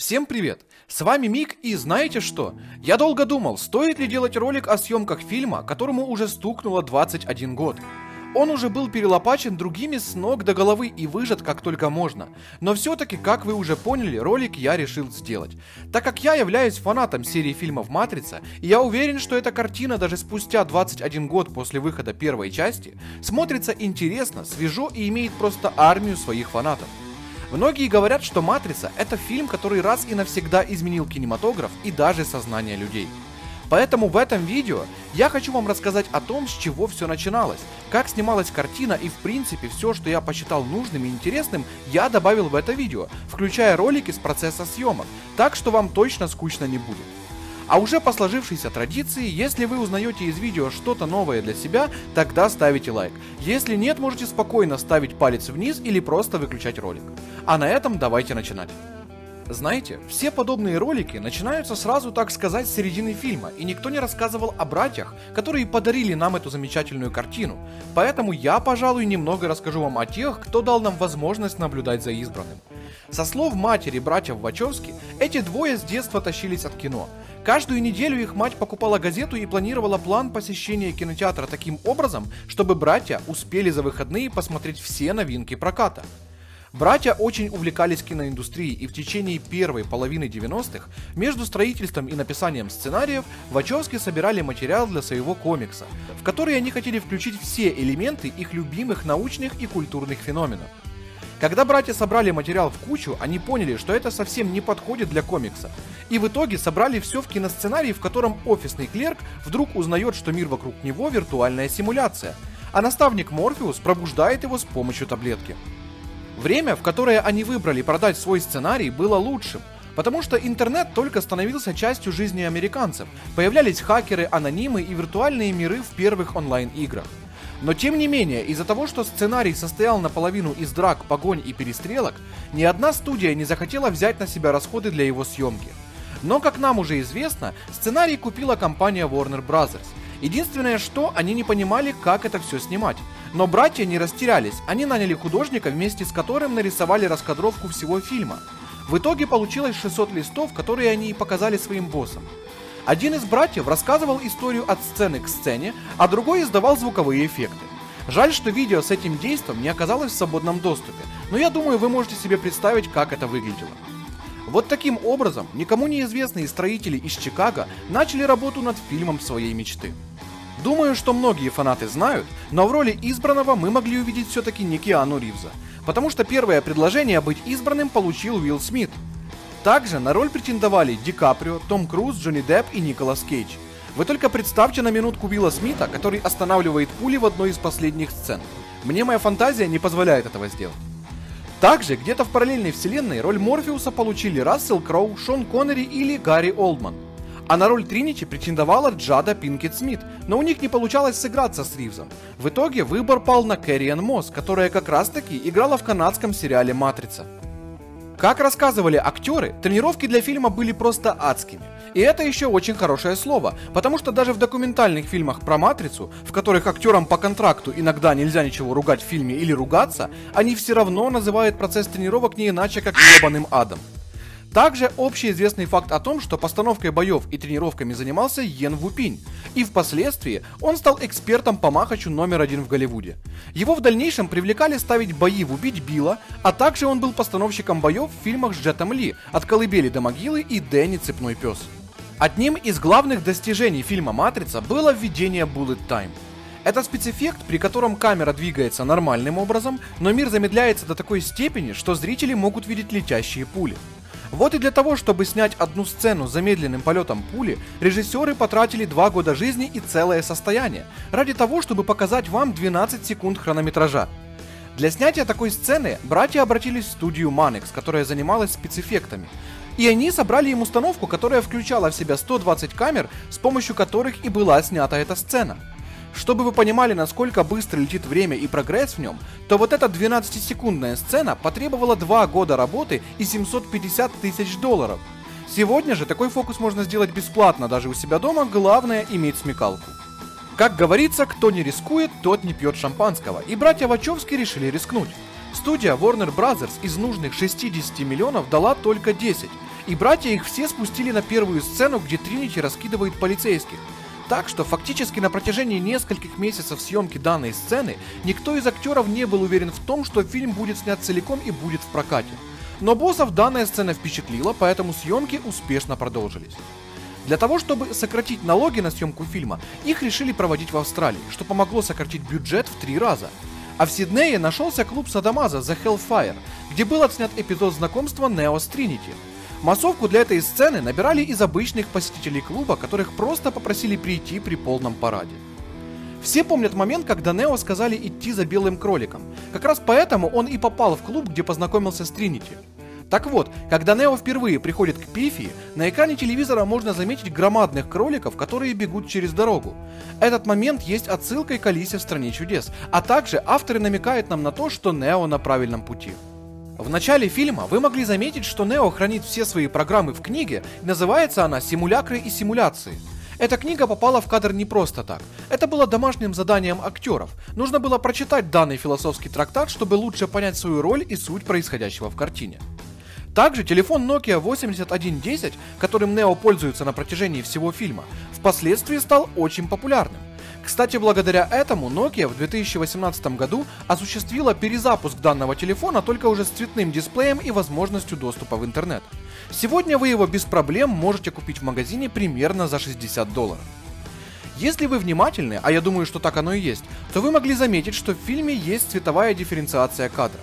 Всем привет! С вами Мик, и знаете что? Я долго думал, стоит ли делать ролик о съемках фильма, которому уже стукнуло 21 год. Он уже был перелопачен другими с ног до головы и выжат как только можно. Но все-таки, как вы уже поняли, ролик я решил сделать. Так как я являюсь фанатом серии фильмов «Матрица», и я уверен, что эта картина даже спустя 21 год после выхода первой части смотрится интересно, свежо и имеет просто армию своих фанатов. Многие говорят, что «Матрица» — это фильм, который раз и навсегда изменил кинематограф и даже сознание людей. Поэтому в этом видео я хочу вам рассказать о том, с чего все начиналось, как снималась картина и в принципе все, что я посчитал нужным и интересным, я добавил в это видео, включая ролики с процесса съемок, так что вам точно скучно не будет. А уже по сложившейся традиции, если вы узнаете из видео что-то новое для себя, тогда ставите лайк. Если нет, можете спокойно ставить палец вниз или просто выключать ролик. А на этом давайте начинать. Знаете, все подобные ролики начинаются сразу, так сказать, с середины фильма, и никто не рассказывал о братьях, которые подарили нам эту замечательную картину. Поэтому я, пожалуй, немного расскажу вам о тех, кто дал нам возможность наблюдать за избранным. Со слов матери братьев Вачовски, эти двое с детства тащились от кино. Каждую неделю их мать покупала газету и планировала план посещения кинотеатра таким образом, чтобы братья успели за выходные посмотреть все новинки проката. Братья очень увлекались киноиндустрией, и в течение первой половины 90-х между строительством и написанием сценариев Вачовски собирали материал для своего комикса, в который они хотели включить все элементы их любимых научных и культурных феноменов. Когда братья собрали материал в кучу, они поняли, что это совсем не подходит для комикса, и в итоге собрали все в киносценарий, в котором офисный клерк вдруг узнает, что мир вокруг него виртуальная симуляция, а наставник Морфеус пробуждает его с помощью таблетки. Время, в которое они выбрали продать свой сценарий, было лучшим, потому что интернет только становился частью жизни американцев, появлялись хакеры, анонимы и виртуальные миры в первых онлайн-играх. Но тем не менее, из-за того, что сценарий состоял наполовину из драк, погонь и перестрелок, ни одна студия не захотела взять на себя расходы для его съемки. Но, как нам уже известно, сценарий купила компания Warner Bros. Единственное, что они не понимали, как это все снимать. Но братья не растерялись, они наняли художника, вместе с которым нарисовали раскадровку всего фильма. В итоге получилось 600 листов, которые они и показали своим боссам. Один из братьев рассказывал историю от сцены к сцене, а другой издавал звуковые эффекты. Жаль, что видео с этим действом не оказалось в свободном доступе, но я думаю, вы можете себе представить, как это выглядело. Вот таким образом, никому неизвестные строители из Чикаго начали работу над фильмом своей мечты. Думаю, что многие фанаты знают, но в роли избранного мы могли увидеть все-таки не Киану Ривза, потому что первое предложение быть избранным получил Уилл Смит. Также на роль претендовали Ди Каприо, Том Круз, Джонни Депп и Николас Кейдж. Вы только представьте на минутку Уилла Смита, который останавливает пули в одной из последних сцен. Мне моя фантазия не позволяет этого сделать. Также где-то в параллельной вселенной роль Морфеуса получили Рассел Кроу, Шон Коннери или Гарри Олдман. А на роль Тринити претендовала Джада Пинкет Смит, но у них не получалось сыграться с Ривзом. В итоге выбор пал на Кэрри-Энн Мосс, которая как раз таки играла в канадском сериале «Матрица». Как рассказывали актеры, тренировки для фильма были просто адскими. И это еще очень хорошее слово, потому что даже в документальных фильмах про «Матрицу», в которых актерам по контракту иногда нельзя ничего ругать в фильме или ругаться, они все равно называют процесс тренировок не иначе как ебаным адом. Также общеизвестный факт о том, что постановкой боев и тренировками занимался Йен Вупинь, и впоследствии он стал экспертом по махачу номер 1 в Голливуде. Его в дальнейшем привлекали ставить бои в «Убить Билла», а также он был постановщиком боев в фильмах с Джетом Ли «От колыбели до могилы» и «Дэнни Цепной пес». Одним из главных достижений фильма «Матрица» было введение Bullet Time. Это спецэффект, при котором камера двигается нормальным образом, но мир замедляется до такой степени, что зрители могут видеть летящие пули. Вот и для того, чтобы снять одну сцену с замедленным полетом пули, режиссеры потратили 2 года жизни и целое состояние, ради того, чтобы показать вам 12 секунд хронометража. Для снятия такой сцены братья обратились в студию Манекс, которая занималась спецэффектами. И они собрали им установку, которая включала в себя 120 камер, с помощью которых и была снята эта сцена. Чтобы вы понимали, насколько быстро летит время и прогресс в нем, то вот эта 12-секундная сцена потребовала 2 года работы и $750 тысяч. Сегодня же такой фокус можно сделать бесплатно даже у себя дома, главное иметь смекалку. Как говорится, кто не рискует, тот не пьет шампанского, и братья Вачовски решили рискнуть. Студия Warner Bros. Из нужных 60 миллионов дала только 10, и братья их все спустили на первую сцену, где Тринити раскидывает полицейских. Так что фактически на протяжении нескольких месяцев съемки данной сцены никто из актеров не был уверен в том, что фильм будет снят целиком и будет в прокате. Но боссов данная сцена впечатлила, поэтому съемки успешно продолжились. Для того, чтобы сократить налоги на съемку фильма, их решили проводить в Австралии, что помогло сократить бюджет в 3 раза. А в Сиднее нашелся клуб Садомаза The Hellfire, где был отснят эпизод знакомства Нео с Тринити. Массовку для этой сцены набирали из обычных посетителей клуба, которых просто попросили прийти при полном параде. Все помнят момент, когда Нео сказали идти за белым кроликом. Как раз поэтому он и попал в клуб, где познакомился с Тринити. Так вот, когда Нео впервые приходит к Пифии, на экране телевизора можно заметить громадных кроликов, которые бегут через дорогу. Этот момент есть отсылкой к Алисе в стране чудес, а также авторы намекают нам на то, что Нео на правильном пути. В начале фильма вы могли заметить, что Нео хранит все свои программы в книге, и называется она «Симулякры и симуляции». Эта книга попала в кадр не просто так. Это было домашним заданием актеров. Нужно было прочитать данный философский трактат, чтобы лучше понять свою роль и суть происходящего в картине. Также телефон Nokia 8110, которым Нео пользуется на протяжении всего фильма, впоследствии стал очень популярным. Кстати, благодаря этому Nokia в 2018 году осуществила перезапуск данного телефона, только уже с цветным дисплеем и возможностью доступа в интернет. Сегодня вы его без проблем можете купить в магазине примерно за $60. Если вы внимательны, а я думаю, что так оно и есть, то вы могли заметить, что в фильме есть цветовая дифференциация кадров.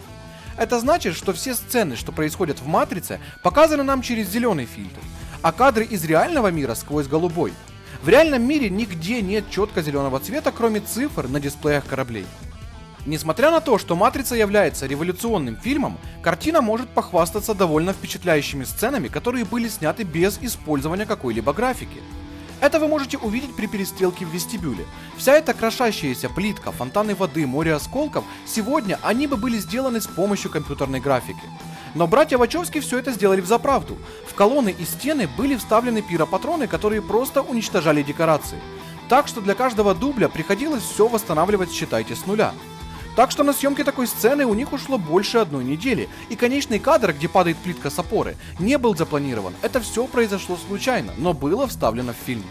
Это значит, что все сцены, что происходят в «Матрице», показаны нам через зеленый фильтр, а кадры из реального мира сквозь голубой. В реальном мире нигде нет четко зеленого цвета, кроме цифр на дисплеях кораблей. Несмотря на то, что «Матрица» является революционным фильмом, картина может похвастаться довольно впечатляющими сценами, которые были сняты без использования какой-либо графики. Это вы можете увидеть при перестрелке в вестибюле. Вся эта крошащаяся плитка, фонтаны воды, море осколков, сегодня они бы были сделаны с помощью компьютерной графики. Но братья Вачовски все это сделали взаправду. В колонны и стены были вставлены пиропатроны, которые просто уничтожали декорации. Так что для каждого дубля приходилось все восстанавливать, считайте, с нуля. Так что на съемке такой сцены у них ушло больше 1 недели, и конечный кадр, где падает плитка с опоры, не был запланирован. Это все произошло случайно, но было вставлено в фильм.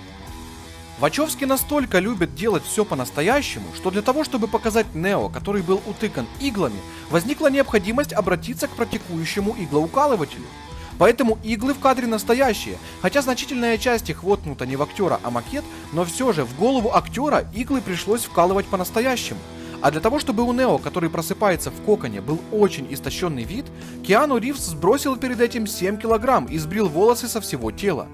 Вачовски настолько любят делать все по-настоящему, что для того, чтобы показать Нео, который был утыкан иглами, возникла необходимость обратиться к практикующему иглоукалывателю. Поэтому иглы в кадре настоящие, хотя значительная часть их воткнута не в актера, а макет, но все же в голову актера иглы пришлось вкалывать по-настоящему. А для того, чтобы у Нео, который просыпается в коконе, был очень истощенный вид, Киану Ривз сбросил перед этим 7 килограмм и сбрил волосы со всего тела.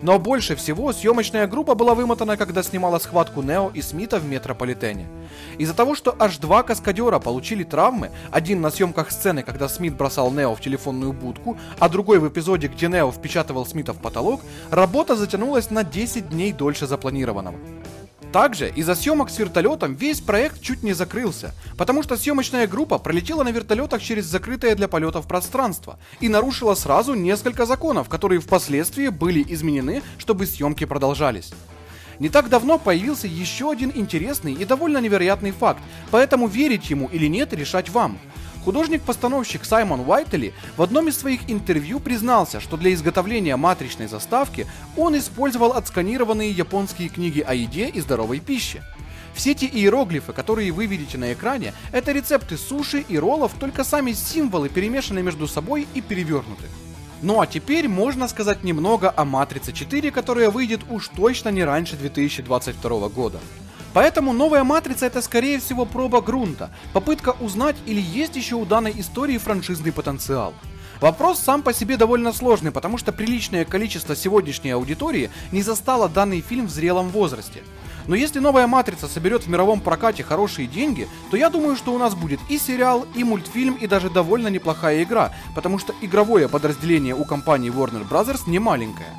Но больше всего съемочная группа была вымотана, когда снимала схватку Нео и Смита в Метрополитене. Из-за того, что аж 2 каскадера получили травмы, один на съемках сцены, когда Смит бросал Нео в телефонную будку, а другой в эпизоде, где Нео впечатывал Смита в потолок, работа затянулась на 10 дней дольше запланированного. Также из-за съемок с вертолетом весь проект чуть не закрылся, потому что съемочная группа пролетела на вертолетах через закрытое для полетов пространство и нарушила сразу несколько законов, которые впоследствии были изменены, чтобы съемки продолжались. Не так давно появился еще один интересный и довольно невероятный факт, поэтому верить ему или нет решать вам. Художник-постановщик Саймон Уайтели в одном из своих интервью признался, что для изготовления матричной заставки он использовал отсканированные японские книги о еде и здоровой пище. Все те иероглифы, которые вы видите на экране, это рецепты суши и роллов, только сами символы перемешаны между собой и перевернуты. Ну а теперь можно сказать немного о Матрице 4, которая выйдет уж точно не раньше 2022 года. Поэтому новая Матрица — это скорее всего проба грунта, попытка узнать, или есть еще у данной истории франшизный потенциал. Вопрос сам по себе довольно сложный, потому что приличное количество сегодняшней аудитории не застало данный фильм в зрелом возрасте. Но если новая Матрица соберет в мировом прокате хорошие деньги, то я думаю, что у нас будет и сериал, и мультфильм, и даже довольно неплохая игра, потому что игровое подразделение у компании Warner Bros. Не маленькое.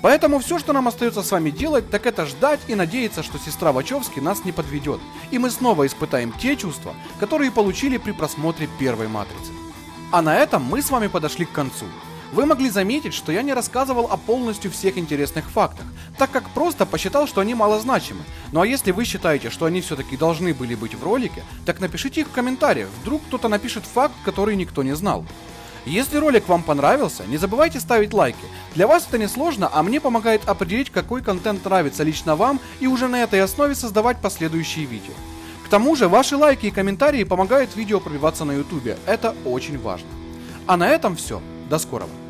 Поэтому все, что нам остается с вами делать, так это ждать и надеяться, что сестра Вачовски нас не подведет, и мы снова испытаем те чувства, которые получили при просмотре первой Матрицы. А на этом мы с вами подошли к концу. Вы могли заметить, что я не рассказывал о полностью всех интересных фактах, так как просто посчитал, что они малозначимы. Ну а если вы считаете, что они все-таки должны были быть в ролике, так напишите их в комментариях, вдруг кто-то напишет факт, который никто не знал. Если ролик вам понравился, не забывайте ставить лайки. Для вас это не сложно, а мне помогает определить, какой контент нравится лично вам, и уже на этой основе создавать последующие видео. К тому же, ваши лайки и комментарии помогают видео пробиваться на YouTube. Это очень важно. А на этом все. До скорого.